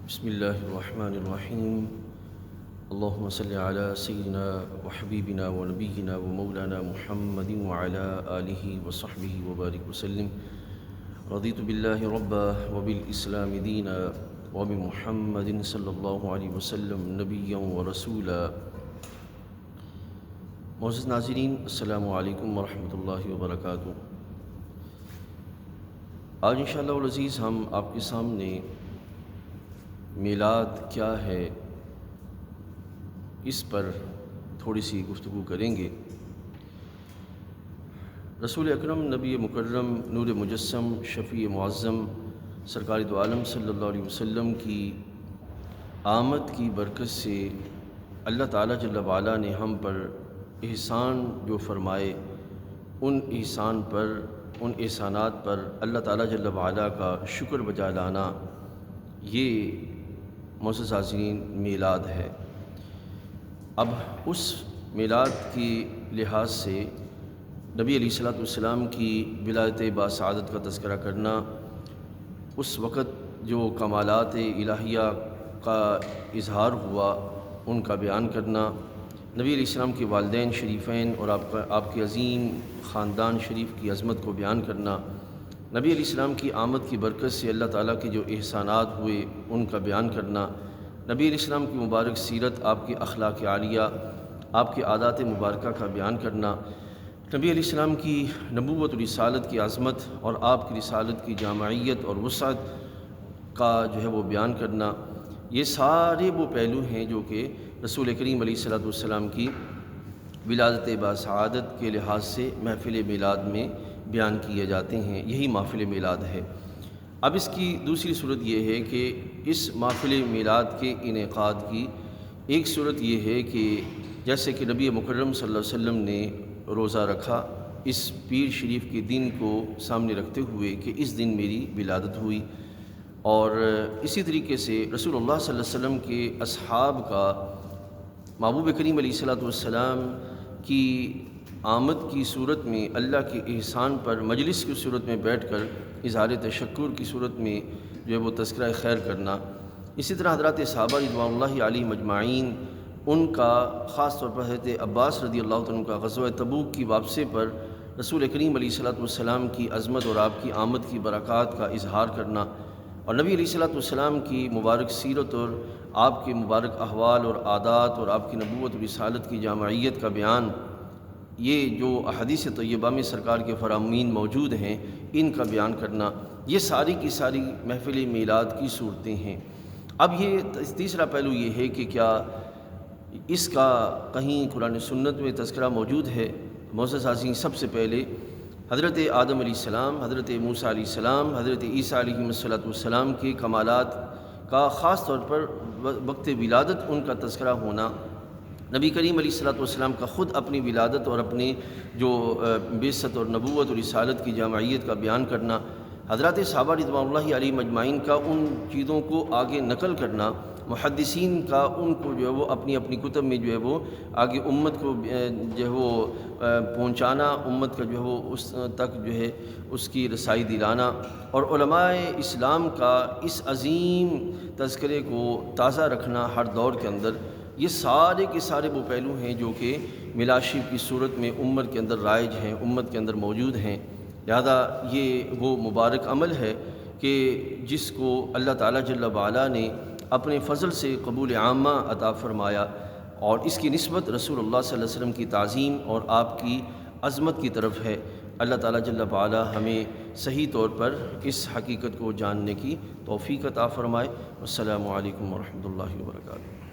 بسم الله الرحمن الرحيم. اللهم صل على سيدنا وحبيبنا ونبينا ومولانا محمد وعلى آله وصحبه وبارك وسلم. رضيت بالله ربا وبالإسلام دينا وبمحمد صلى الله عليه وسلم نبيا ورسولا. معزز ناظرین، السلام علیکم ورحمۃ اللہ وبرکاتہ. آج انشاءاللہ العزیز ہم آپ کے سامنے میلاد کیا ہے اس پر تھوڑی سی گفتگو کریں گے. رسول اکرم نبی مکرم نور مجسم شفیع معظم سرکار دو عالم صلی اللہ علیہ وسلم کی آمد کی برکت سے اللہ تعالیٰ جل وعلا نے ہم پر احسان جو فرمائے، ان احسان پر، ان احسانات پر اللہ تعالیٰ جل وعلا کا شکر بجا لانا، یہ معزز حاضرین میلاد ہے. اب اس میلاد کی لحاظ سے نبی علیہ الصلوۃ والسلام کی ولادت باسعادت کا تذکرہ کرنا، اس وقت جو کمالات الہیہ کا اظہار ہوا ان کا بیان کرنا، نبی علیہ السلام کے والدین شریفین اور آپ کے عظیم خاندان شریف کی عظمت کو بیان کرنا، نبی علیہ السلام کی آمد کی برکت سے اللہ تعالیٰ کے جو احسانات ہوئے ان کا بیان کرنا، نبی علیہ السلام کی مبارک سیرت، آپ کے اخلاق عالیہ، آپ کے عادات مبارکہ کا بیان کرنا، نبی علیہ السلام کی نبوت و رسالت کی عظمت اور آپ کی رسالت کی جامعیت اور وسعت کا جو ہے وہ بیان کرنا، یہ سارے وہ پہلو ہیں جو کہ رسول کریم علیہ الصلوۃ والسلام کی ولادت باسعادت کے لحاظ سے محفل میلاد میں بیان کیے جاتے ہیں. یہی محفل میلاد ہے. اب اس کی دوسری صورت یہ ہے کہ اس محفل میلاد کے انعقاد کی ایک صورت یہ ہے کہ جیسے کہ نبی مکرم صلی اللہ علیہ وسلم نے روزہ رکھا اس پیر شریف کے دن کو سامنے رکھتے ہوئے کہ اس دن میری ولادت ہوئی، اور اسی طریقے سے رسول اللہ صلی اللہ علیہ وسلم کے اصحاب کا محبوب کریم علیہ الصلوۃ والسلام کی آمد کی صورت میں اللہ کے احسان پر مجلس کی صورت میں بیٹھ کر اظہار تشکر کی صورت میں جو ہے وہ تذکرہ خیر کرنا. اسی طرح حضرات صحابہ رضوان اللہ علیہم اجمعین، ان کا خاص طور پر حضرت عباس رضی اللہ عنہ کا غزوہ تبوک کی واپسی پر رسول کریم علیہ الصلوۃ والسلام کی عظمت اور آپ کی آمد کی برکات کا اظہار کرنا، اور نبی علیہ الصلوۃ والسلام کی مبارک سیرت اور آپ کے مبارک احوال اور عادات اور آپ کی نبوت و رسالت کی جامعیت کا بیان، یہ جو احادیث طیبہ میں سرکار کے فرامین موجود ہیں ان کا بیان کرنا، یہ ساری کی ساری محفل میلاد کی صورتیں ہیں. اب یہ تیسرا پہلو یہ ہے کہ کیا اس کا کہیں قرآن سنت میں تذکرہ موجود ہے. معزز حاضرین، سب سے پہلے حضرت آدم علیہ السلام، حضرت موسیٰ علیہ السلام، حضرت عیسیٰ علیہ السلام کے کمالات کا خاص طور پر وقت ولادت ان کا تذکرہ ہونا، نبی کریم علیہ الصلوۃ والسلام کا خود اپنی ولادت اور اپنی جو بعثت اور نبوت اور رسالت کی جامعیت کا بیان کرنا، حضرات صحابہ رضوان اللہ علیہ مجمعین کا ان چیزوں کو آگے نقل کرنا، محدثین کا ان کو جو ہے وہ اپنی اپنی کتب میں جو ہے وہ آگے امت کو جو ہے وہ پہنچانا، امت کا جو ہے وہ اس تک جو ہے اس کی رسائی دلانا، اور علماء اسلام کا اس عظیم تذکرے کو تازہ رکھنا ہر دور کے اندر، یہ سارے کے سارے وہ پہلو ہیں جو کہ میلاد شریف کی صورت میں امت کے اندر رائج ہیں، امت کے اندر موجود ہیں. لہذا یہ وہ مبارک عمل ہے کہ جس کو اللہ تعالیٰ جل وعلا نے اپنے فضل سے قبول عامہ عطا فرمایا، اور اس کی نسبت رسول اللہ صلی اللہ علیہ وسلم کی تعظیم اور آپ کی عظمت کی طرف ہے. اللہ تعالیٰ جل وعلا ہمیں صحیح طور پر اس حقیقت کو جاننے کی توفیق عطا فرمائے. السلام علیکم ورحمۃ اللہ وبرکاتہ.